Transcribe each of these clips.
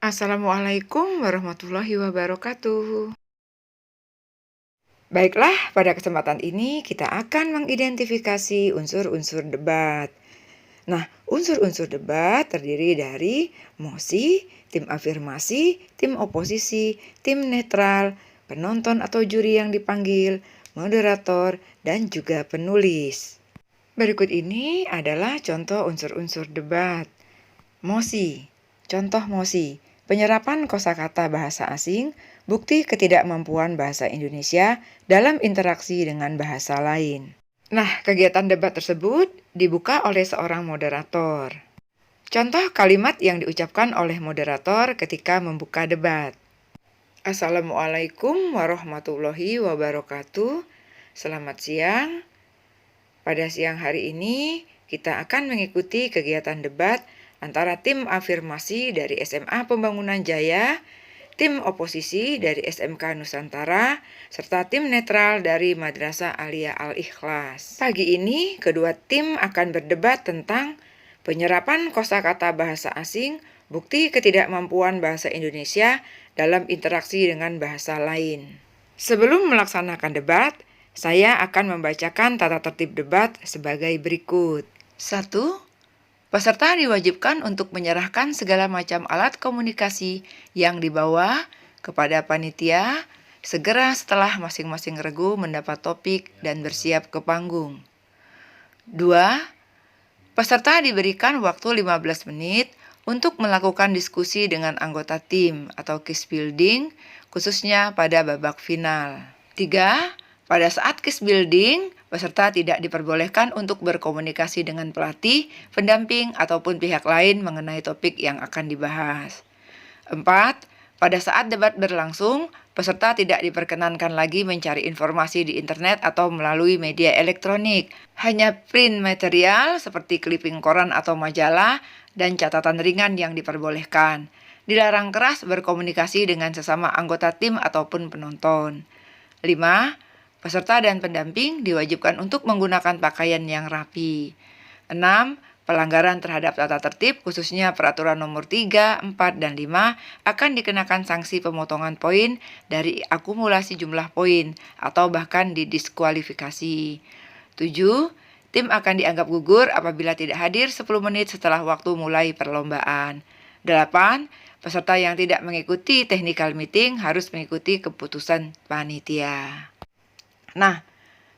Assalamualaikum warahmatullahi wabarakatuh. Baiklah, pada kesempatan ini kita akan mengidentifikasi unsur-unsur debat. Nah, unsur-unsur debat terdiri dari mosi, tim afirmasi, tim oposisi, tim netral, penonton atau juri yang dipanggil, moderator, dan juga penulis. Berikut ini adalah contoh unsur-unsur debat. Mosi. Contoh mosi. Penyerapan kosakata bahasa asing, bukti ketidakmampuan bahasa Indonesia dalam interaksi dengan bahasa lain. Nah, kegiatan debat tersebut dibuka oleh seorang moderator. Contoh kalimat yang diucapkan oleh moderator ketika membuka debat. Assalamualaikum warahmatullahi wabarakatuh. Selamat siang. Pada siang hari ini, kita akan mengikuti kegiatan debat antara tim afirmasi dari SMA Pembangunan Jaya, tim oposisi dari SMK Nusantara, serta tim netral dari Madrasah Aliyah Al-Ikhlas. Pagi ini, kedua tim akan berdebat tentang penyerapan kosakata bahasa asing, bukti ketidakmampuan bahasa Indonesia dalam interaksi dengan bahasa lain. Sebelum melaksanakan debat, saya akan membacakan tata tertib debat sebagai berikut. 1. Peserta diwajibkan untuk menyerahkan segala macam alat komunikasi yang dibawa kepada panitia segera setelah masing-masing regu mendapat topik dan bersiap ke panggung. 2. Peserta diberikan waktu 15 menit untuk melakukan diskusi dengan anggota tim atau case building, khususnya pada babak final. 3. Pada saat case building, peserta tidak diperbolehkan untuk berkomunikasi dengan pelatih, pendamping, ataupun pihak lain mengenai topik yang akan dibahas. 4. Pada saat debat berlangsung, peserta tidak diperkenankan lagi mencari informasi di internet atau melalui media elektronik. Hanya print material seperti clipping koran atau majalah dan catatan ringan yang diperbolehkan. Dilarang keras berkomunikasi dengan sesama anggota tim ataupun penonton. 5. Peserta dan pendamping diwajibkan untuk menggunakan pakaian yang rapi. 6. Pelanggaran terhadap tata tertib khususnya peraturan nomor 3, 4, dan 5 akan dikenakan sanksi pemotongan poin dari akumulasi jumlah poin atau bahkan didiskualifikasi. 7. Tim akan dianggap gugur apabila tidak hadir 10 menit setelah waktu mulai perlombaan. 8. Peserta yang tidak mengikuti technical meeting harus mengikuti keputusan panitia. Nah,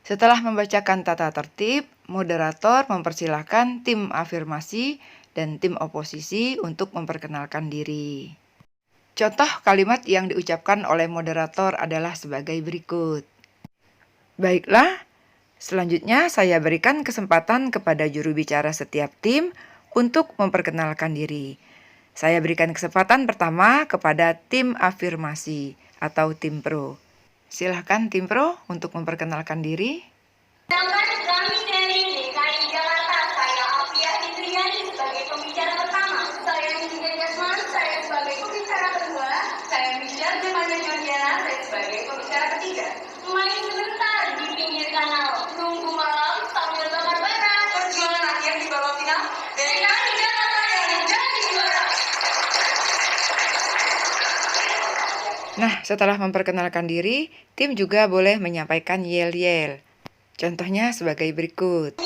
setelah membacakan tata tertib, moderator mempersilahkan tim afirmasi dan tim oposisi untuk memperkenalkan diri. Contoh kalimat yang diucapkan oleh moderator adalah sebagai berikut. Baiklah, selanjutnya saya berikan kesempatan kepada juru bicara setiap tim untuk memperkenalkan diri. Saya berikan kesempatan pertama kepada tim afirmasi atau tim pro. Silahkan tim pro untuk memperkenalkan diri. Kami dari DKI Jakarta, saya Afia Fitriani sebagai pembicara pertama, saya Mijigan Jasman, saya sebagai pembicara kedua, saya Mijigan Demanda Georgiana, saya sebagai pembicara ketiga. Main sebentar di pinggir kanal, nunggu malam sambil bakar bara, perjuangan akhir di babak final, DKI Jakarta yang jadi juara. Nah, setelah memperkenalkan diri, tim juga boleh menyampaikan yel-yel. Contohnya sebagai berikut.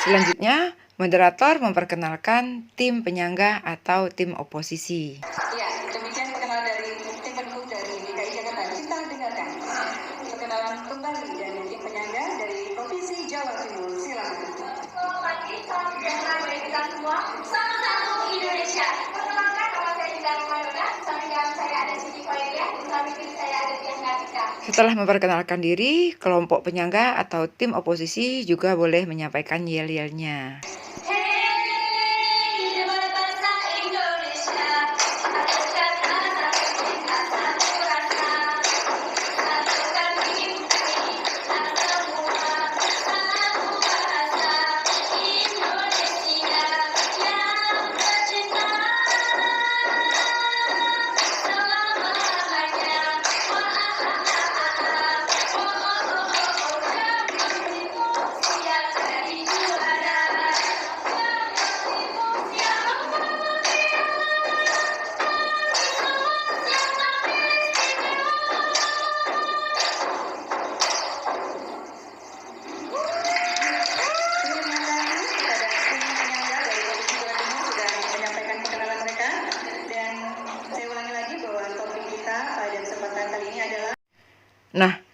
Selanjutnya, moderator memperkenalkan tim penyangga atau tim oposisi. Ya, demikian perkenalan dari tim pendukung dari DKI Jakarta. Kita dengarkan perkenalan kembali dari tim penyangga dari Provinsi Jawa Timur. Silakan. Selamat pagi, salam sejahtera bagi kita semua. Salam satu Indonesia. Perkenalkan, nama saya Dinda Madonna. Samping kanan saya ada Siti Faidia, di samping kiri saya ada Dian Natika. Setelah memperkenalkan diri, kelompok penyangga atau tim oposisi juga boleh menyampaikan yel-yelnya. Hey, bahasa Indonesia.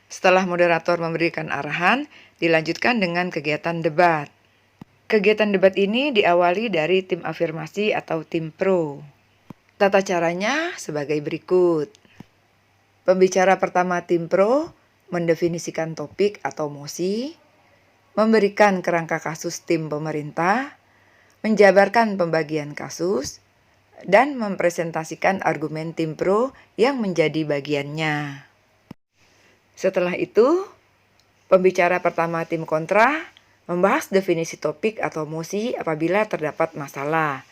Setelah moderator memberikan arahan, dilanjutkan dengan kegiatan debat. Kegiatan debat ini diawali dari tim afirmasi atau tim pro. Tata caranya sebagai berikut. Pembicara pertama tim pro mendefinisikan topik atau mosi, memberikan kerangka kasus tim pemerintah, menjabarkan pembagian kasus, dan mempresentasikan argumen tim pro yang menjadi bagiannya. Setelah itu, pembicara pertama tim kontra membahas definisi topik atau mosi apabila terdapat masalah,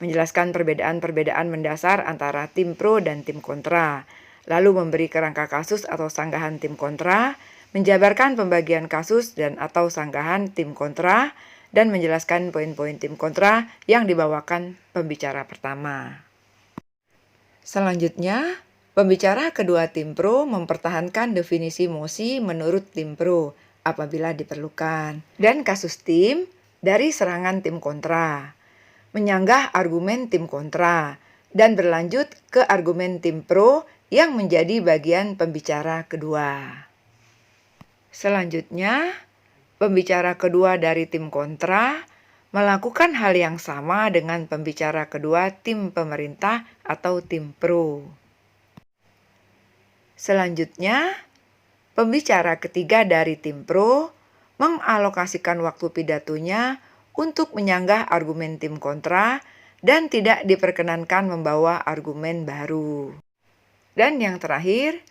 menjelaskan perbedaan-perbedaan mendasar antara tim pro dan tim kontra, lalu memberi kerangka kasus atau sanggahan tim kontra, menjabarkan pembagian kasus dan atau sanggahan tim kontra, dan menjelaskan poin-poin tim kontra yang dibawakan pembicara pertama. Selanjutnya, pembicara kedua tim pro mempertahankan definisi mosi menurut tim pro apabila diperlukan, dan kasus tim dari serangan tim kontra, menyanggah argumen tim kontra, dan berlanjut ke argumen tim pro yang menjadi bagian pembicara kedua. Selanjutnya, pembicara kedua dari tim kontra melakukan hal yang sama dengan pembicara kedua tim pemerintah atau tim pro. Selanjutnya, pembicara ketiga dari tim pro mengalokasikan waktu pidatonya untuk menyanggah argumen tim kontra dan tidak diperkenankan membawa argumen baru. Dan yang terakhir,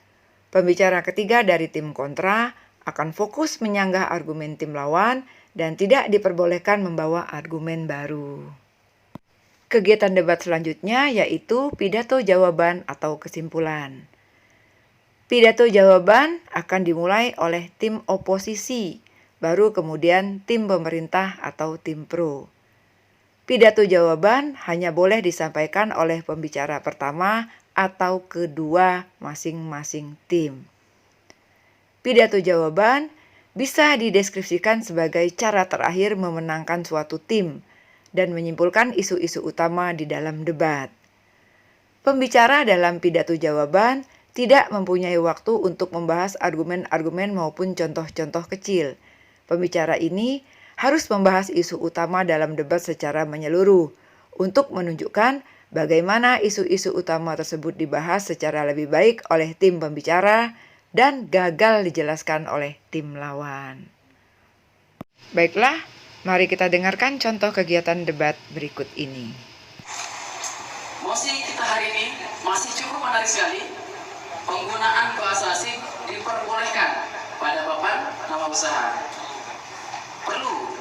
pembicara ketiga dari tim kontra akan fokus menyanggah argumen tim lawan dan tidak diperbolehkan membawa argumen baru. Kegiatan debat selanjutnya yaitu pidato jawaban atau kesimpulan. Pidato jawaban akan dimulai oleh tim oposisi, baru kemudian tim pemerintah atau tim pro. Pidato jawaban hanya boleh disampaikan oleh pembicara pertama atau kedua masing-masing tim. Pidato jawaban bisa dideskripsikan sebagai cara terakhir memenangkan suatu tim dan menyimpulkan isu-isu utama di dalam debat. Pembicara dalam pidato jawaban tidak mempunyai waktu untuk membahas argumen-argumen maupun contoh-contoh kecil. Pembicara ini harus membahas isu utama dalam debat secara menyeluruh untuk menunjukkan bagaimana isu-isu utama tersebut dibahas secara lebih baik oleh tim pembicara dan gagal dijelaskan oleh tim lawan. Baiklah, mari kita dengarkan contoh kegiatan debat berikut ini. Mosi kita hari ini masih cukup menarik sekali. Penggunaan bahasa asing diperbolehkan pada papan nama usaha. Perlu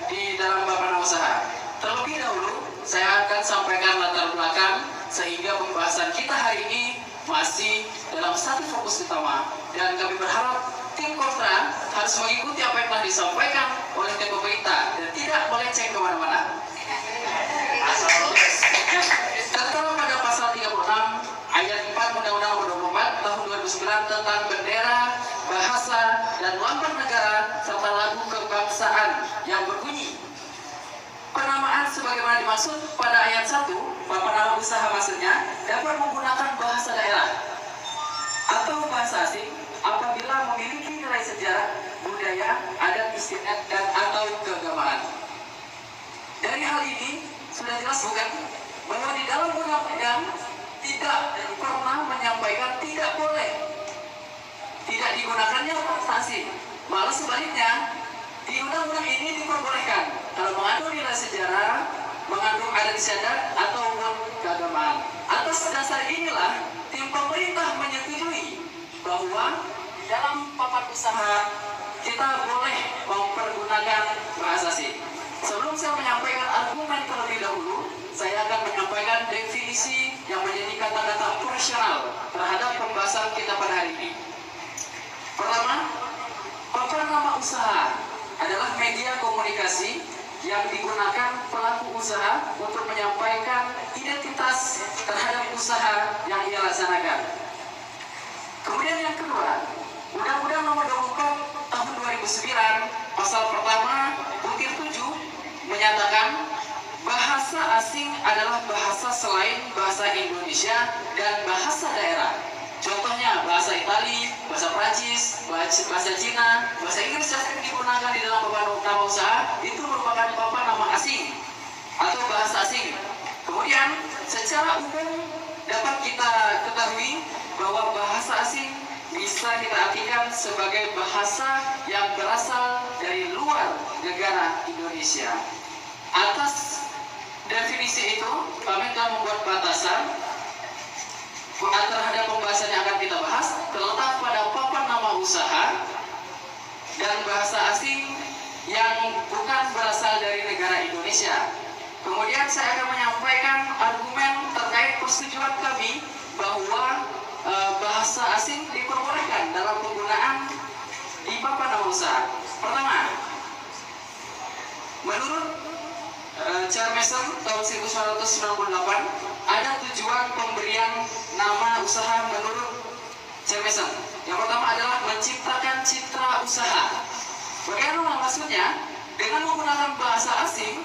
di dalam papan nama usaha. Terlebih dahulu, saya akan sampaikan latar belakang sehingga pembahasan kita hari ini masih dalam satu fokus utama. Dan kami berharap tim kontra harus mengikuti apa yang telah disampaikan oleh tim pemerintah dan tidak melenceng kemana-mana. Tertera pada pasal 36 ayat 4 Undang-Undang Nomor 24 Tahun 2009 tentang bendera, bahasa, dan lambang negara serta lagu kebangsaan yang berbunyi. Penamaan sebagaimana dimaksud pada ayat 1, papan nama usaha maksudnya dapat menggunakan bahasa daerah atau bahasa asing apabila memiliki nilai sejarah, budaya, adat istiadat, dan atau keagamaan. Dari hal ini sudah jelas bukan bahwa di dalam undang-undang tidak pernah menyampaikan tidak boleh, tidak digunakannya bahasa asing. Malah sebaliknya, di undang-undang ini diperbolehkan kalau mengandung nilai sejarah, mengandung adat istiadat ataupun keagamaan. Atas dasar inilah tim pemerintah menyetujui bahwa di dalam papan usaha kita boleh mempergunakan bahasa asing. Sebelum saya menyampaikan argumen terlebih dahulu, saya akan menyampaikan definisi yang menjadi kata-kata profesional terhadap pembahasan kita pada hari ini. Pertama, papan nama usaha adalah media komunikasi yang digunakan pelaku usaha untuk menyampaikan identitas terhadap usaha yang ia laksanakan. Kemudian yang kedua, Undang-Undang Nomor 24 Tahun 2009 Pasal pertama butir 7 menyatakan bahasa asing adalah bahasa selain bahasa Indonesia dan bahasa daerah. Contohnya Contohnya bahasa Itali, bahasa Prancis, bahasa Cina, bahasa Inggris yang sering digunakan di dalam papan nama usaha itu merupakan papan nama asing atau bahasa asing. Kemudian secara umum dapat kita ketahui bahwa bahasa asing bisa kita artikan sebagai bahasa yang berasal dari luar negara Indonesia. Atas definisi itu, kami telah membuat batasan terhadap pembahasan yang akan kita bahas terletak pada papan nama usaha dan bahasa asing yang bukan berasal dari negara Indonesia. Kemudian saya akan menyampaikan argumen terkait persetujuan kami bahwa bahasa asing diperbolehkan dalam penggunaan di papan nama usaha. Pertama, menurut Charles Mason tahun 1998 ada tujuan pemberian nama usaha menurut Charles Mason. Yang pertama adalah menciptakan citra usaha. Bagaimana maksudnya? Dengan menggunakan bahasa asing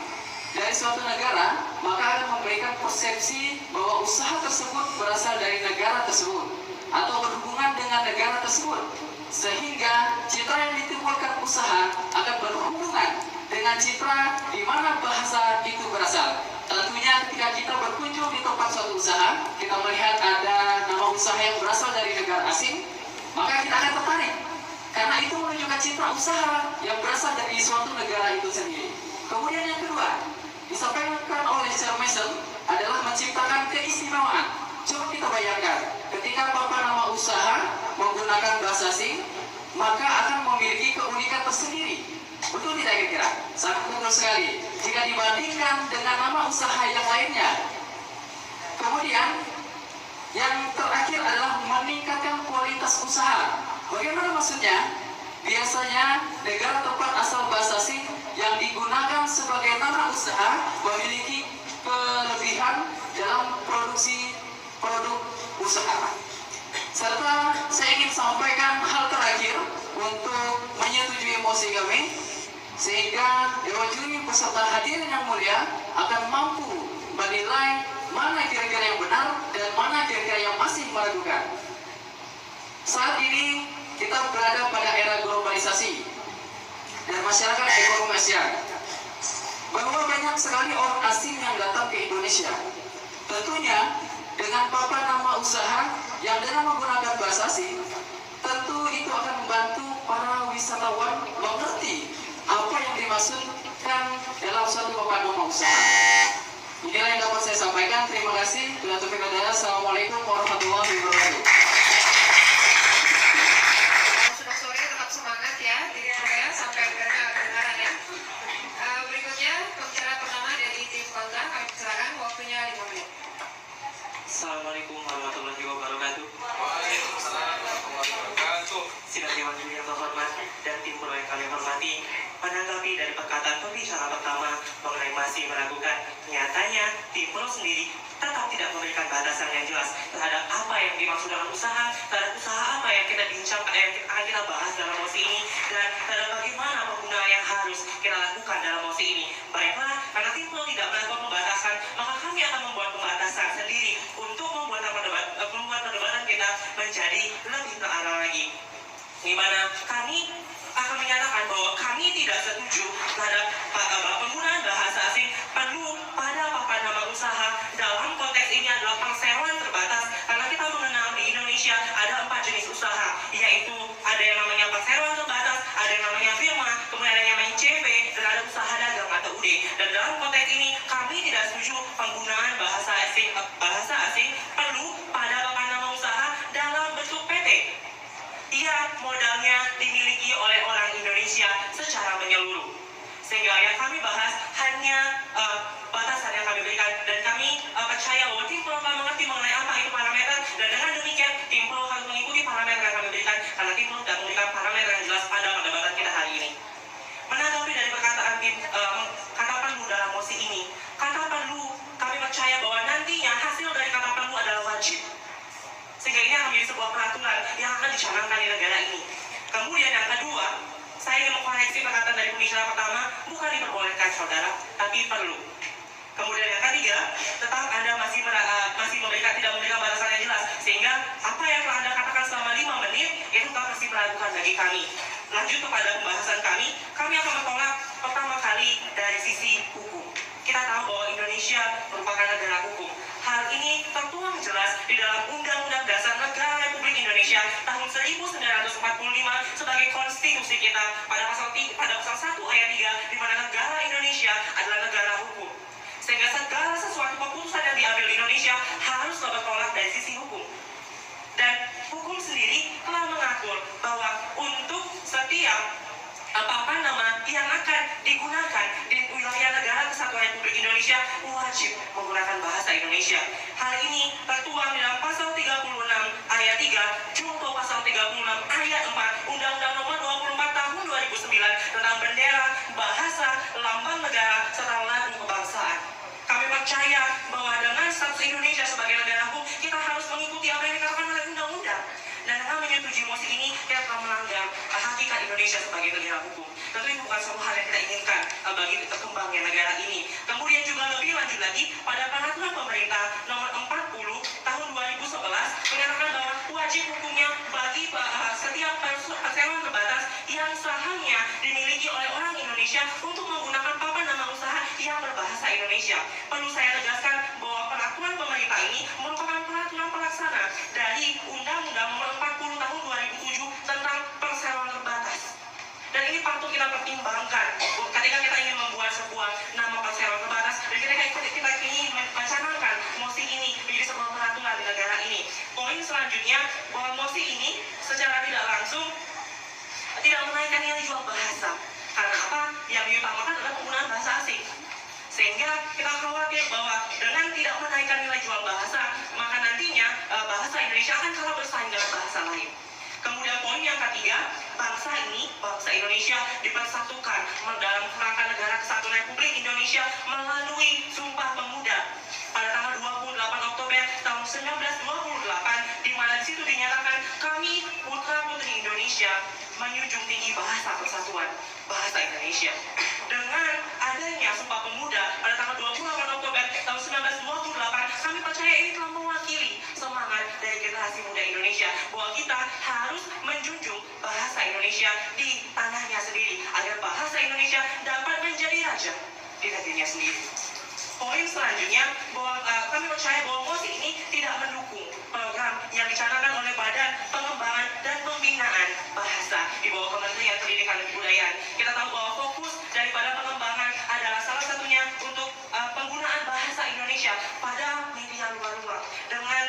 dari suatu negara, maka akan memberikan persepsi bahwa usaha tersebut berasal dari negara tersebut atau berhubungan dengan negara tersebut, sehingga citra yang ditimbulkan usaha akan berhubungan dengan citra di mana bahasa itu berasal. Tentunya ketika kita berkunjung di tempat suatu usaha, kita melihat ada nama usaha yang berasal dari negara asing, maka kita akan tertarik karena itu menunjukkan citra usaha yang berasal dari suatu negara itu sendiri. Kemudian yang kedua, disampaikan oleh Charles Mason adalah menciptakan keistimewaan. Coba kita bayangkan, ketika papan nama usaha menggunakan bahasa asing, maka akan memiliki keunikan tersendiri. Betul tidak kira-kira? Sangat betul sekali. Jika dibandingkan dengan nama usaha yang lainnya. Kemudian, yang terakhir adalah meningkatkan kualitas usaha. Bagaimana maksudnya? Biasanya negara tempat asal bahasa asing yang digunakan sebagai nama usaha memiliki kelebihan dalam produksi produk usaha. Serta saya ingin sampaikan hal terakhir untuk menyetujui emosi kami, sehingga Dewan Juri beserta hadirin yang mulia akan mampu menilai mana kira-kira yang benar dan mana kira-kira yang masih meragukan. Saat ini kita berada pada era globalisasi dan masyarakat ekonomi Asia, bahwa banyak sekali orang asing yang datang ke Indonesia. Tentunya dengan papan nama usaha yang dengan menggunakan bahasa asing, tentu itu akan membantu para wisatawan mengerti apa yang dimaksudkan dalam suatu papan nama usaha. Inilah yang dapat saya sampaikan. Terima kasih. Bila taufiq wal hidayah. Assalamualaikum warahmatullahi wabarakatuh. Sudah sore, tetap semangat ya, ya sampai kedengaran ya. Berikutnya pembicara pertama dari tim kontra, kami persilakan waktunya 5 menit. Assalamualaikum warahmatullahi wabarakatuh. Waalaikumsalam warahmatullahi wabarakatuh. Sidang Dewan Juri yang terhormat dan tim pro yang kami hormati, menanggapi dari perkataan pembicara pertama mengenai masih meragukan, nyatanya tim pro sendiri tetap tidak memberikan batasan yang jelas terhadap apa yang dimaksud dalam usaha, terhadap usaha apa yang kita bincang, yang akan kita bahas dalam mosi ini, dan terhadap bagaimana penggunaan yang harus kita lakukan dalam mosi ini. Baiklah, karena tim pro tidak melakukan pembatasan, maka kami akan membuat pembatasan sendiri untuk membuat perdebatan kita menjadi lebih terarah lagi. Di mana kami akan menyatakan bahwa kami tidak setuju terhadap penggunaan bahasa asing perlu pada papan nama usaha. Dalam konteks ini adalah perseroan terbatas, karena kita mengenal di Indonesia ada 4 jenis usaha, yaitu ada yang namanya perseroan terbatas, ada yang namanya firma, kemudian ada yang namanya CV, dan ada usaha dagang atau UD. Dan dalam konteks ini kami tidak setuju penggunaan bahasa asing perlu pada papan nama usaha dalam bentuk PT. Ia modalnya dimiliki oleh orang Indonesia secara menyeluruh. Sehingga yang kami bahas hanya batasan yang kami berikan, dan kami percaya bahwa tim pro telah mengerti mengenai apa itu parameter, dan dengan demikian tim pro harus mengikuti parameter yang kami berikan, karena tim pro tidak memberikan parameter yang jelas pada perdebatan kita hari ini. Menanggapi dari perkataan kata perlu dalam mosi ini, kata perlu kami percaya bahwa nantinya hasil dari kata perlu adalah wajib, sehingga ini akan menjadi sebuah peraturan yang akan dicanangkan di negara ini. Kemudian yang kedua, saya ingin mengkoreksi perkataan dari pembicara pertama, bukan diperbolehkan saudara, tapi perlu. Kemudian yang ketiga, tetap Anda masih tidak memberikan batasan yang jelas, sehingga apa yang telah Anda katakan selama 5 menit itu tetap masih meragukan bagi kami. Lanjut kepada pembahasan kami akan menolak pertama kali dari sisi hukum. Kita tahu bahwa Indonesia merupakan negara hukum. Hal ini tertuang jelas di dalam Undang-Undang Dasar Negara Republik Indonesia tahun 1945 sebagai konstitusi kita pada pasal 1 ayat 3, di mana negara Indonesia adalah negara hukum. Sehingga segala sesuatu keputusan yang diambil di Indonesia harus bertolak dari sisi hukum. Dan hukum sendiri telah mengatur bahwa untuk setiap yang akan digunakan di wilayah negara kesatuan Republik Indonesia wajib menggunakan bahasa Indonesia. Hal ini tertuang dalam pasal 36 ayat 3 junto pasal 36 ayat 4 Undang-Undang Nomor 24 Tahun 2009 tentang bendera, bahasa, lambang negara serta lagu kebangsaan. Kami percaya bahwa dengan status Indonesia sebagai negara hukum, kita harus mengikuti apa yang dikatakan oleh undang-undang. Dan dengan menyetujui mosi ini, kita telah melanggar hakikat Indonesia sebagai negara hukum. Tentu ini bukan suatu hal yang kita inginkan bagi berkembangnya negara ini. Kemudian juga lebih lanjut lagi, pada peraturan pemerintah nomor 40 tahun 2011 menyatakan bahwa wajib hukumnya bagi setiap perseroan terbatas yang sahamnya dimiliki oleh orang Indonesia untuk menggunakan papan nama usaha yang berbahasa Indonesia. Perlu saya tegaskan bahwa peraturan pemerintah ini merupakan peraturan pelaksana dari Undang-Undang Nomor 40 tahun 2007 tentang perseroan terbatas. Dan ini patut kita pertimbangkan ketika kita ingin membuat sebuah nama perseroan terbatas dan kita ingin mencanangkan mosi ini menjadi sebuah peraturan di negara ini. Poin selanjutnya, bahwa mosi ini secara tidak langsung tidak menaikkan nilai jual bahasa. Karena apa? Yang diutamakan adalah penggunaan bahasa asing. Sehingga kita khawatir bahwa dengan tidak menaikkan nilai jual bahasa, maka nantinya bahasa Indonesia akan kalah bersaing dengan bahasa lain. Kemudian poin yang ketiga, bangsa Indonesia dipersatukan dalam kerangka negara kesatuan Republik Indonesia melalui Sumpah Pemuda pada tanggal 28 Oktober tahun 1928, di mana di situ dinyatakan kami putra-putri Indonesia menjunjung tinggi bahasa persatuan, bahasa Indonesia. Dengan adanya Sumpah Pemuda pada tanggal 28 Oktober tahun 1928, kami percaya ini telah mewakili semangat dari generasi muda Indonesia bahwa kita harus menjunjung bahasa Indonesia di tanahnya sendiri agar bahasa Indonesia dapat menjadi raja di negerinya sendiri. Poin selanjutnya, bahwa kami percaya bahwa mosi ini tidak mendukung program yang dicanangkan oleh Badan Pengembangan dan Pembinaan Bahasa di bawah Kementerian Pendidikan dan Kebudayaan. Kita tahu bahwa fokus daripada pengembangan adalah salah satunya untuk penggunaan bahasa Indonesia pada media luar. Dengan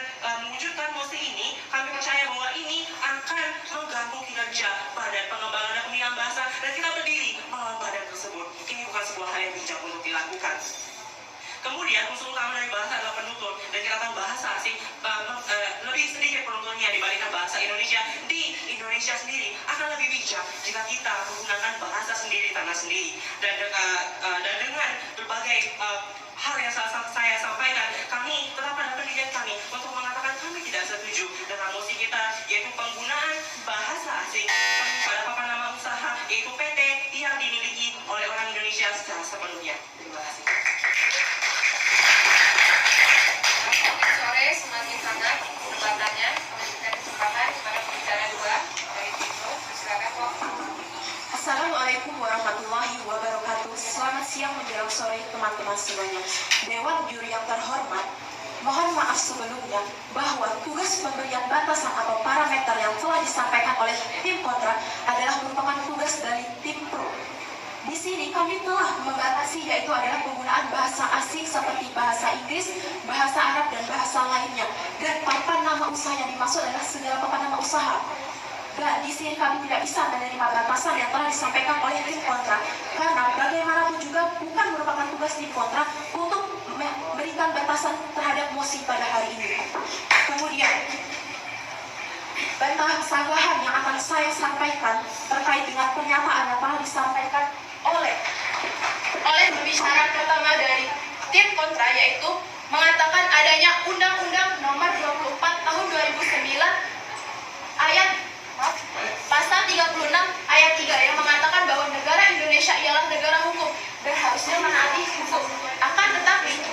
mewujudkan mosi ini, kami percaya bahwa ini akan mengganggu kinerja Badan Pengembangan dan Pembinaan Bahasa dan kita berdiri melawan badan tersebut. Ini bukan sebuah hal yang bijak untuk dilakukan. Kemudian unsur utama dari bahasa adalah penutur, dan kita tahu bahasa asing lebih sedikit penuturnya dibandingkan bahasa Indonesia. Di Indonesia sendiri akan lebih bijak jika kita menggunakan bahasa sendiri tanah sendiri. Dan dengan berbagai hal yang saya sampaikan, kami tetap pada pendirian kami untuk mengatakan kami tidak setuju dengan mosi kita, yaitu penggunaan bahasa asing pada papan nama usaha, yaitu PT yang dimiliki oleh orang Indonesia secara sepenuhnya. Terima kasih. Sore semakin hangat perdebatannya. Kami berikan kesempatan kepada pembicara dua dari Timur. Silakan, Pak. Assalamualaikum warahmatullahi wabarakatuh. Selamat siang menjelang sore teman-teman semuanya. Dewan juri yang terhormat, mohon maaf sebelumnya bahwa tugas pemberian batasan atau parameter yang telah disampaikan oleh tim kontra adalah merupakan tugas dari tim pro. Di sini kami telah membatasi, yaitu adalah penggunaan bahasa asing seperti bahasa Inggris, bahasa Arab, dan bahasa lainnya. Dan papan nama usaha yang dimaksud adalah segala papan nama usaha. Dan di sini kami tidak bisa menerima batasan yang telah disampaikan oleh tim kontra, karena bagaimanapun juga bukan merupakan tugas tim kontra untuk memberikan batasan terhadap mosi pada hari ini. Kemudian, bantahan yang akan saya sampaikan terkait dengan pernyataan yang telah disampaikan oleh pembicara pertama dari tim kontra, yaitu mengatakan adanya Undang-Undang Nomor 24 Tahun 2009 pasal 36 ayat 3 yang mengatakan bahwa negara Indonesia ialah negara hukum dan harusnya menaati hukum. Akan tetapi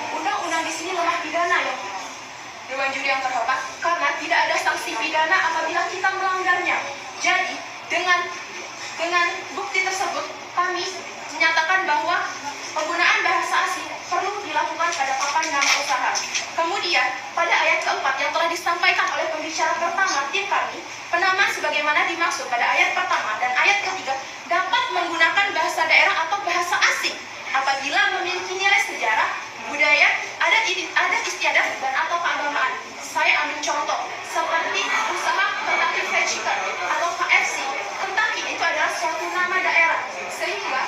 juri yang terhormat, karena tidak ada sanksi pidana apabila kita melanggarnya. Jadi, dengan bukti tersebut, kami menyatakan bahwa penggunaan bahasa asing perlu dilakukan pada papan nama usaha. Kemudian, pada ayat keempat yang telah disampaikan oleh pembicara pertama tim kami, penama sebagaimana dimaksud pada ayat pertama dan ayat ketiga dapat menggunakan bahasa daerah atau bahasa asing apabila memiliki nilai sejarah, budaya, adat istiadat, dan atau keagamaan. Saya ambil contoh, seperti usaha Kentucky Fried Chicken atau KFC. Kentucky itu adalah suatu nama daerah, sehingga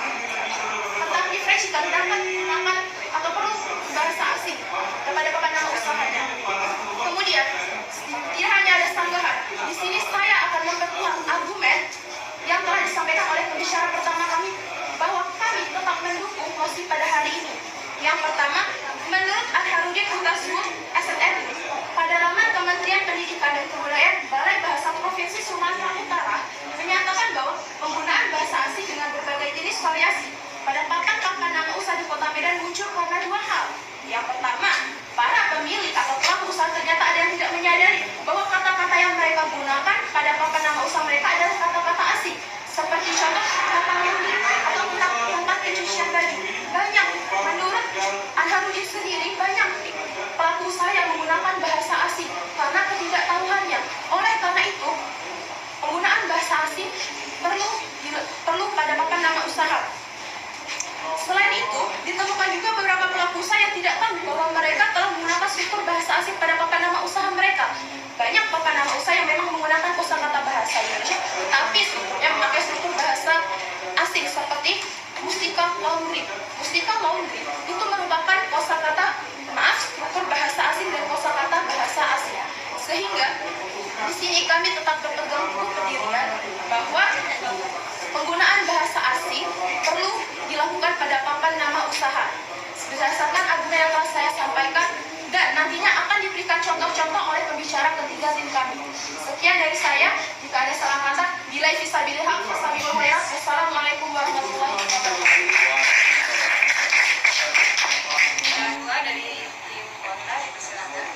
Kentucky Fried Chicken dapat menggunakan atau perlu bahasa asing kepada papan nama usahanya. Kemudian, tidak hanya ada sanggahan, di sini saya akan memperkuat argumen yang telah disampaikan oleh pembicara pertama kami, bahwa kami tetap mendukung mosi pada hari ini. Yang pertama, menurut Al-Harudin Utaswud, SNM, pada laman Kementerian Pendidikan dan Kebudayaan Balai Bahasa Provinsi Sumatera Utara menyatakan bahwa penggunaan bahasa asing dengan berbagai jenis variasi pada papan nama usaha di Kota Medan muncul karena dua hal. Yang pertama, para pemilik atau pelaku usaha ternyata ada yang tidak menyadari bahwa kata-kata yang mereka gunakan pada papan nama usaha mereka adalah kata-kata asing. Seperti contoh kata laundry atau tempat pencucian baju. Banyak, menurut Al-Harudin sendiri, banyak pelaku usaha yang menggunakan bahasa asing karena ketidaktahuannya. Oleh karena itu, penggunaan bahasa asing perlu pada papan nama usaha. Selain itu, ditemukan juga beberapa pelaku usaha yang tidak tahu bahwa mereka telah menggunakan struktur bahasa asing pada papan nama usaha mereka. Banyak papan nama usaha yang memang menggunakan kosakata bahasa Indonesia, tetapi yang memakai struktur bahasa asing seperti Mustika Laundry. Mustika Laundry itu merupakan struktur bahasa asing dan kosakata bahasa asing. Sehingga di sini kami tetap berpegang teguh pendirian bahwa penggunaan bahasa asing perlu dilakukan pada papan nama usaha. Berdasarkan argumen yang telah saya sampaikan, dan nantinya akan diberikan contoh-contoh oleh pembicara ketiga tim kami. Sekian dari saya. Jika ada salah kata, bilai fisabilillah, wassalamualaikum warahmatullahi wabarakatuh. Kedua dari tim kontra dipersilakan.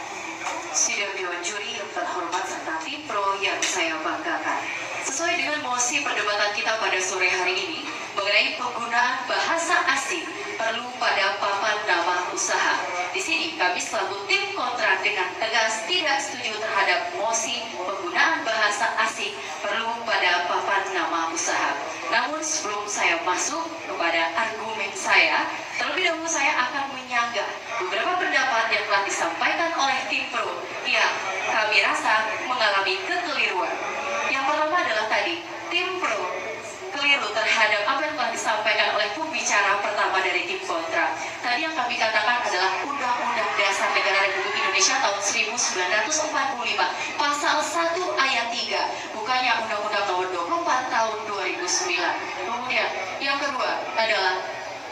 Sidang Dewan Juri yang terhormat serta tim pro yang saya banggakan. Sesuai dengan mosi perdebatan kita pada sore hari ini mengenai penggunaan bahasa asing perlu pada papan nama usaha. Di sini kami selaku tim kontra dengan tegas tidak setuju terhadap mosi penggunaan bahasa asing perlu pada papan nama usaha. Namun sebelum saya masuk kepada argumen saya, terlebih dahulu saya akan menyanggah beberapa pendapat yang telah disampaikan oleh tim pro yang kami rasa mengalami kekeliruan. Yang pertama adalah tadi, tim pro keliru terhadap apa yang telah disampaikan oleh pembicara pertama dari tim kontra. Tadi yang kami katakan adalah Undang-Undang Dasar Negara Republik Indonesia tahun 1945, pasal 1 ayat 3, bukannya Undang-Undang nomor 24 tahun 2009. Kemudian, yang kedua adalah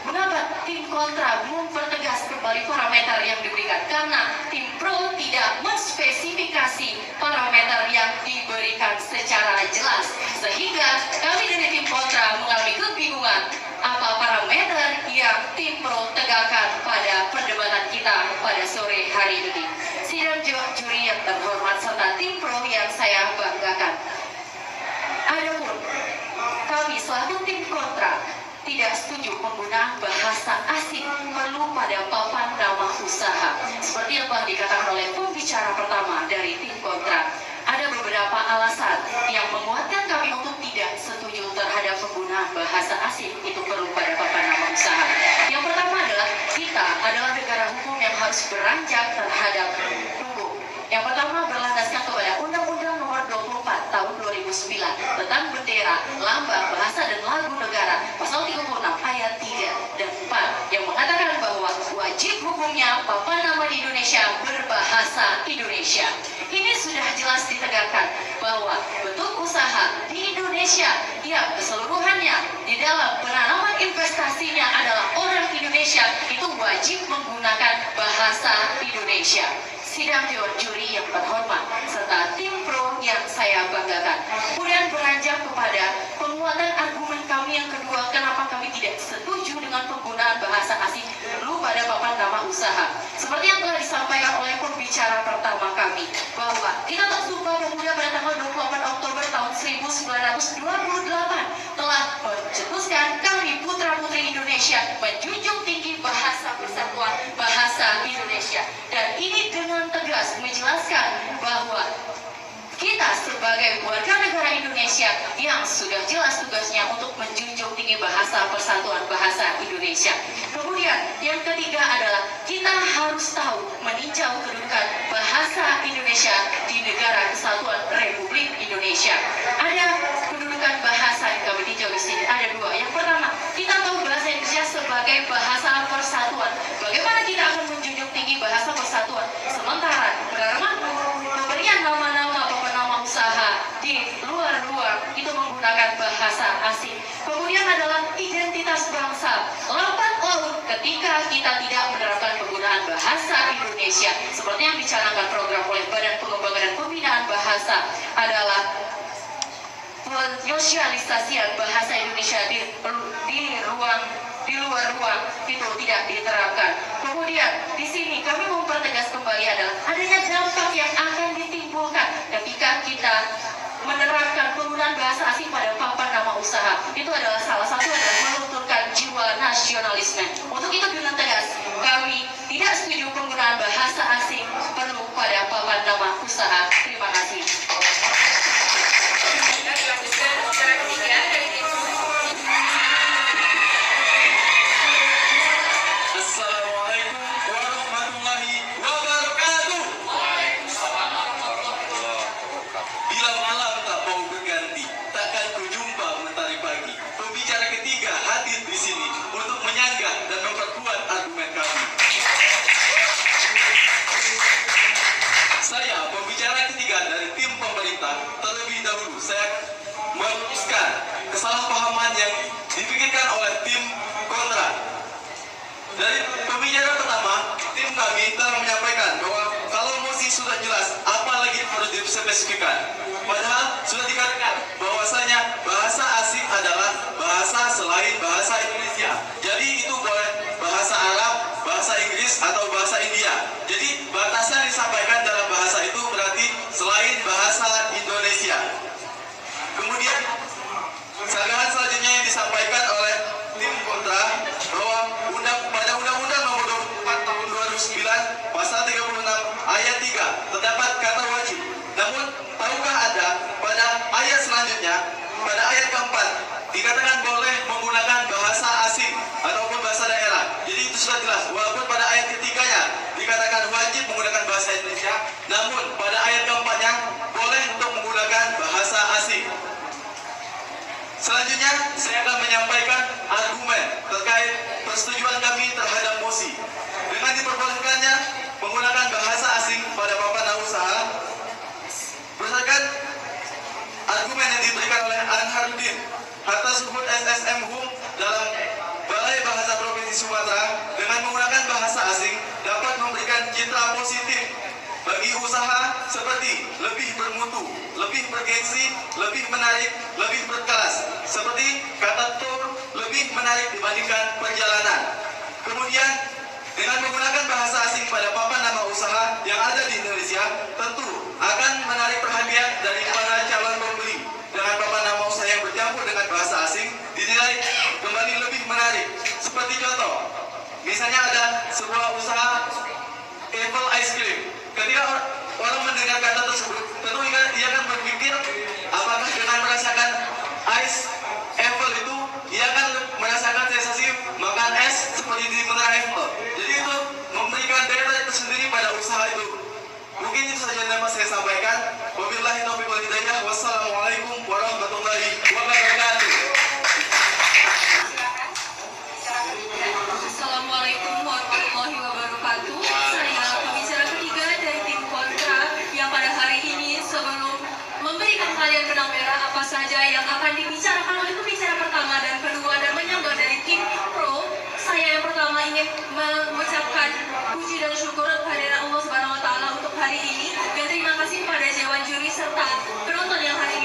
mengapa tim kontra mempertegas kembali parameter yang diberikan? Karena tim pro tidak menspesifikasi parameter yang diberikan secara jelas, sehingga kami dari tim kontra mengalami kebingungan apa parameter yang tim pro tegakkan pada perdebatan kita pada sore hari ini. Sidang juri yang terhormat serta tim pro yang saya banggakan. Adapun kami selaku tim kontra tidak setuju penggunaan bahasa asing perlu pada papan nama usaha. Seperti yang telah dikatakan oleh pembicara pertama dari tim kontra, ada beberapa alasan yang menguatkan kami untuk tidak setuju terhadap penggunaan bahasa asing itu perlu pada papan nama usaha. Yang pertama adalah kita adalah negara hukum yang harus beranjak terhadap hukum. Yang pertama berlandaskan kepada Undang-Undang nomor 24 tahun 2009 tentang bendera, lambang, bahasa dan lagu negara, pasal 36 ayat 3 dan 4 yang mengatakan bahwa wajib hukumnya papan nama di Indonesia berbahasa Indonesia. Ini sudah jelas ditegakkan bahwa bentuk usaha di Indonesia yang keseluruhannya di dalam penanaman investasinya adalah orang Indonesia itu wajib menggunakan bahasa Indonesia. Sidang Dewan Juri yang terhormat serta tim pro yang saya banggakan. Kemudian beranjak kepada penguatan argumen kami yang kedua, kenapa kami tidak setuju dengan penggunaan bahasa asing dulu pada papan nama usaha. Seperti yang telah disampaikan oleh pembicara pertama kami bahwa kita Sumpah Pemuda pada tanggal 24 Oktober tahun 1928 telah mencetuskan kami putra-putri Indonesia menjunjung tinggi bahasa persatuan bahasa Indonesia, dan ini dengan tegas menjelaskan bahwa kita sebagai warga negara Indonesia yang sudah jelas tugasnya untuk menjunjung tinggi bahasa persatuan bahasa Indonesia. Kemudian yang ketiga adalah kita harus tahu meninjau kedudukan bahasa Indonesia di negara kesatuan Republik Indonesia. Ada kedudukan bahasa yang kami tinjau di sini, ada dua. Yang pertama, kita tahu bahasa Indonesia sebagai bahasa persatuan. Bagaimana kita akan menjunjung tinggi bahasa persatuan sementara pemberian nama-nama usaha di luar itu menggunakan bahasa asing. Kemudian adalah identitas bangsa. Lambat laun ketika kita tidak menerapkan penggunaan bahasa Indonesia seperti yang dicanangkan program oleh Badan Pengembangan dan Pembinaan Bahasa adalah sosialisasian bahasa Indonesia di luar ruang itu tidak diterapkan. Kemudian di sini kami mempertegas kembali adalah adanya dampak yang akan ditimbulkan ketika kita menerapkan penggunaan bahasa asing pada papan nama usaha. Itu adalah salah satu adalah melunturkan jiwa nasionalisme. Untuk itu dengan tegas kami tidak setuju penggunaan bahasa asing perlu pada papan nama usaha. Terima kasih. Kesalahpahaman yang dipikirkan oleh tim kontra. Dari pembicaraan pertama, tim kami telah menyampaikan bahwa kalau mosi sudah jelas, apalagi harus dispesifikkan. Padahal sudah dikatakan bahwasanya bahasa asing adalah bahasa selain bahasa Indonesia. Jadi itu boleh bahasa Arab, bahasa Inggris, atau bahasa India. Jadi batasan disampaikan dalam bahasa itu berarti selain bahasa Indonesia. Kemudian sanggahan selanjutnya yang disampaikan oleh tim kontra bahwa pada Undang-Undang Nomor 24 Tahun 2009 Pasal 36 Ayat 3 terdapat kata wajib. Namun tahukah Anda pada ayat selanjutnya, pada ayat keempat dikatakan boleh menggunakan bahasa asing ataupun bahasa daerah. Jadi itu sudah jelas. Walaupun pada ayat ketiganya dikatakan wajib menggunakan bahasa Indonesia, namun pada ayat keempatnya boleh untuk menggunakan bahasa asing. Selanjutnya, saya akan menyampaikan argumen terkait persetujuan kami terhadap mosi. Dengan diperbolehkannya menggunakan bahasa asing pada papan usaha, berdasarkan argumen yang diberikan oleh Anharudin Hatta Suhud SSM Hum dalam Balai Bahasa Provinsi Sumatera, dengan menggunakan bahasa asing dapat memberikan citra positif bagi usaha seperti lebih bermutu, lebih bergengsi, lebih menarik, lebih berkelas. Seperti kata tour lebih menarik dibandingkan perjalanan. Kemudian dengan menggunakan bahasa asing pada papan nama usaha yang ada di Indonesia tentu akan menarik perhatian dari para calon pembeli. Dengan papan nama usaha yang bercampur dengan bahasa asing dinilai kembali lebih menarik. Seperti contoh, misalnya ada sebuah usaha Apple Ice Cream. Ketika orang mendengar kata tersebut, tentu ia akan berpikir apakah dengan merasakan ice apple itu ia akan merasakan sensasi makan es seperti di Menara Eiffel. Jadi itu memberikan daya tarik tersendiri pada usaha itu. Mungkin itu saja yang dapat saya sampaikan. Wabillahi taufiq wal hidayah. Wassalamualaikum warahmatullahi wabarakatuh. Assalamualaikum warahmatullahi wabarakatuh. Saya pembicara ketiga dari tim kontra yang pada hari ini sebelum memberikan kalian benang merah apa saja yang akan dibicarakan oleh pembicara pertama dan kedua dan menyangga dari tim pro, saya yang pertama ingin mengucapkan puji dan syukur kehadiran Allah Subhanahu wa taala untuk hari ini dan terima kasih kepada Dewan Juri serta penonton yang hari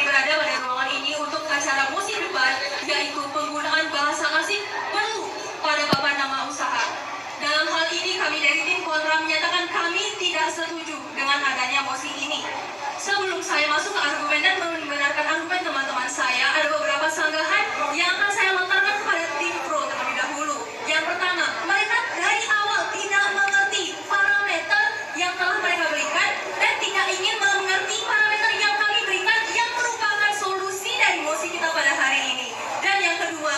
saya masuk ke argumen dan membenarkan argumen teman-teman saya, ada beberapa sanggahan yang akan saya lontarkan kepada tim pro terlebih dahulu. Yang pertama, mereka dari awal tidak mengerti parameter yang telah mereka berikan dan tidak ingin mengerti parameter yang kami berikan yang merupakan solusi dari mosi kita pada hari ini. Dan yang kedua,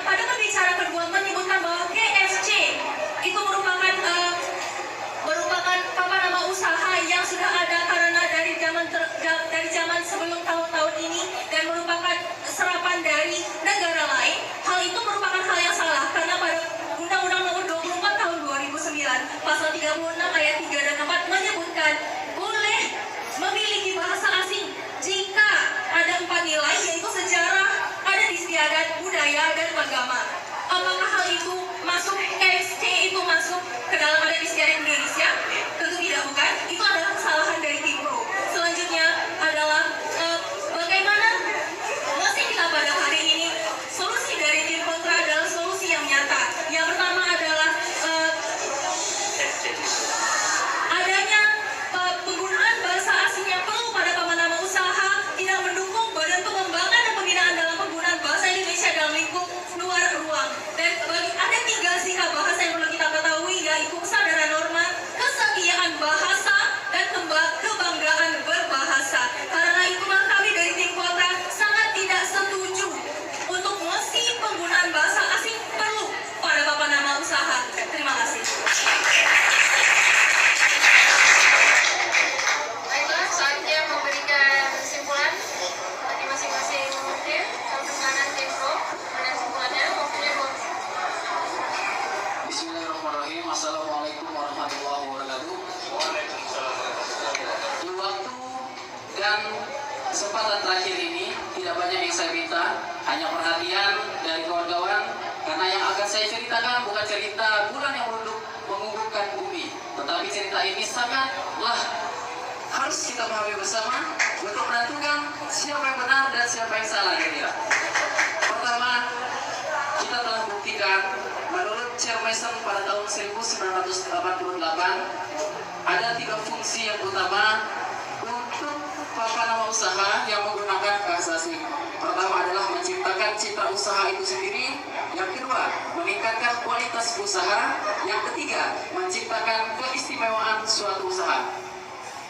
pada pembicara kedua menyebutkan bahwa GFC itu merupakan papan nama usaha yang sudah ada karena dari zaman sebelum tahun-tahun ini dan merupakan serapan dari negara lain. Hal itu merupakan hal yang salah karena pada Undang-Undang Nomor 24 Tahun 2009 Pasal 36 ayat 3 dan 4 menyebutkan boleh memiliki bahasa asing jika ada 4 nilai, yaitu sejarah, adat istiadat, budaya, dan agama. Apakah hal itu masuk, KSC itu masuk ke dalam adat istiadat Indonesia? Tentu tidak, bukan. Itu adalah kesalahan dari tim pro. Selanjutnya adalah bagaimana mosi kita pada hari ini. Solusi dari tim kontra adalah solusi yang nyata. Yang pertama adalah adanya penggunaan bahasa asing yang perlu pada papan nama usaha, tidak mendukung badan pengembangan dan pembinaan dalam penggunaan bahasa Indonesia dalam lingkup luar ruang. Dan ada 3 sikap bahasa yang perlu kita ketahui, yaitu kesadaran norma, kesetiaan bahasa, dan kebanggaan berbahasa. Karena itulah kami dari tim kontra sangat tidak setuju untuk mosi penggunaan bahasa asing perlu pada papan nama usaha. Terima kasih. Baiklah, saatnya memberikan kesimpulan dari masing-masing tim. Untuk kanan tim pro, ada kesimpulannya. Waktunya 2 menit. Bismillahirrahmanirrahim. Assalamualaikum warahmatullahi wabarakatuh. Di waktu dan kesempatan terakhir ini tidak banyak yang saya minta, hanya perhatian dari kawan-kawan, karena yang akan saya ceritakan bukan cerita bulan yang mengukuhkan bumi, tetapi cerita ini sangatlah harus kita pahami bersama untuk menentukan siapa yang benar dan siapa yang salah kira-kira. Pertama, kita telah buktikan menurut Chair Mason pada tahun 1988 ada 3 fungsi yang utama untuk papan nama usaha yang menggunakan bahasa asing. Pertama adalah menciptakan citra usaha itu sendiri. Yang kedua, meningkatkan kualitas usaha. Yang ketiga, menciptakan keistimewaan suatu usaha.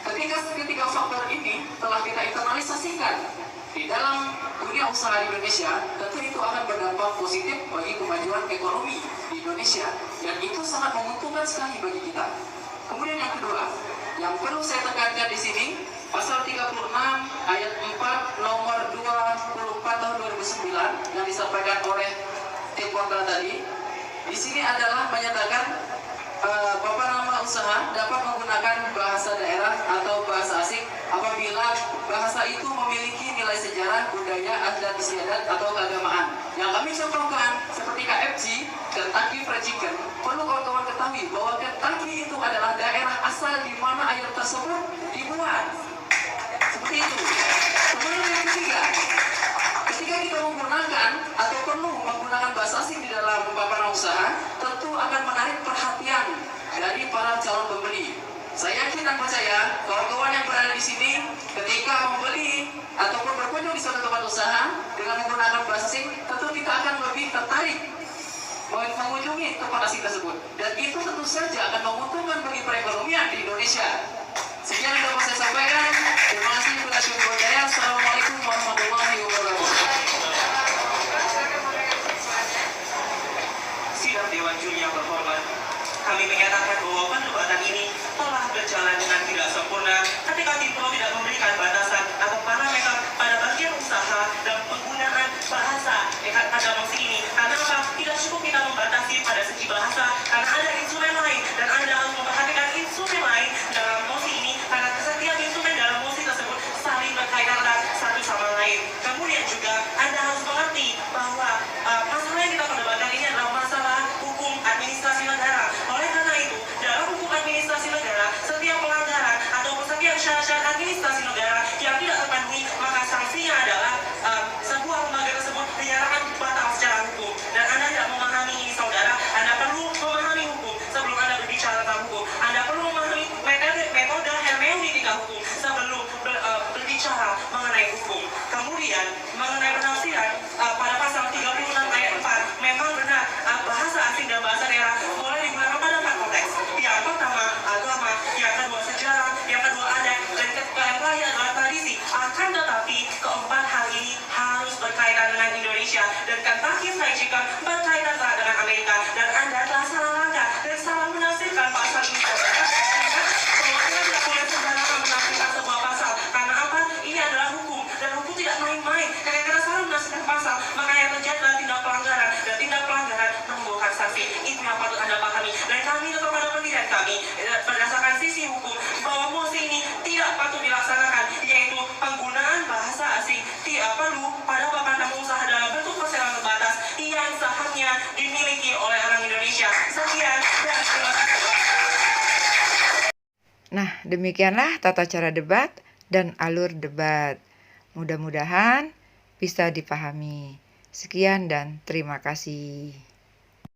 Ketika ketiga faktor ini telah kita internalisasikan di dalam dunia usaha di Indonesia, tentu itu akan berdampak positif bagi kemajuan ekonomi di Indonesia, dan itu sangat menguntungkan sekali bagi kita. Kemudian yang kedua, yang perlu saya tekankan di sini, pasal 36 ayat 4 nomor 24 tahun 2009 yang disampaikan oleh tim kontra tadi, di sini adalah menyatakan papan nama usaha dapat menggunakan bahasa daerah atau bahasa asing apabila bahasa itu memiliki nilai sejarah, budaya, adat istiadat, atau keagamaan. Yang kami contohkan seperti KFC, Kentucky Fried Chicken, perlu kawan-kawan ketahui bahwa Kentucky itu adalah daerah asal di mana ayam tersebut dibuat. Seperti itu. Kemudian yang ketiga, ketika kita menggunakan atau perlu menggunakan bahasa asing di dalam papan usaha, tentu akan menarik perhatian dari para calon pembeli. Saya yakin dan percaya kawan-kawan yang berada di sini ketika membeli ataupun berkunjung di suatu tempat usaha dengan menggunakan bahasa asing, tentu kita akan lebih tertarik mengunjungi tempat asing tersebut, dan itu tentu saja akan menguntungkan bagi perekonomian di Indonesia. Sekian yang dapat saya sampaikan. Terima kasih kepada seluruh budaya. Assalamualaikum warahmatullahi wabarakatuh. Sidang Dewan Juri yang berhormat, kami menyatakan bahwa perdebatan ini telah berjalan dengan tidak sempurna ketika tim pro tidak memberikan batasan atau parameter pada bagian usaha dan penggunaan bahasa pada mosi ini. Karena apa? Tidak cukup kita membatasi pada segi bahasa, karena ada instrumen lain dan Anda harus memperhatikan instrumen lain dalam mosi ini, karena setiap instrumen dalam mosi tersebut saling berkaitan satu sama lain. Kemudian juga Anda harus mengerti bahwa masalah yang kita perdebatkan ini adalah masalah hukum administrasi negara. Oleh karena itu, dalam hukum administrasi negara, setiap pelanggaran ataupun setiap syarat-syarat administrasi negara yang tidak terpenuhi, maka sanksinya adalah sebuah lembaga tersebut dinyatakan batal secara hukum. Dan Anda tidak memahami ini, saudara, Anda perlu kami berdasarkan sisi hukum bahwa mosi ini tidak patut dilaksanakan, yaitu penggunaan bahasa asing tidak perlu pada papan tamu usaha dalam bentuk perseroan terbatas yang seharusnya dimiliki oleh orang Indonesia. Sekian dan terima kasih. Nah, demikianlah tata cara debat dan alur debat. Mudah-mudahan bisa dipahami. Sekian dan terima kasih.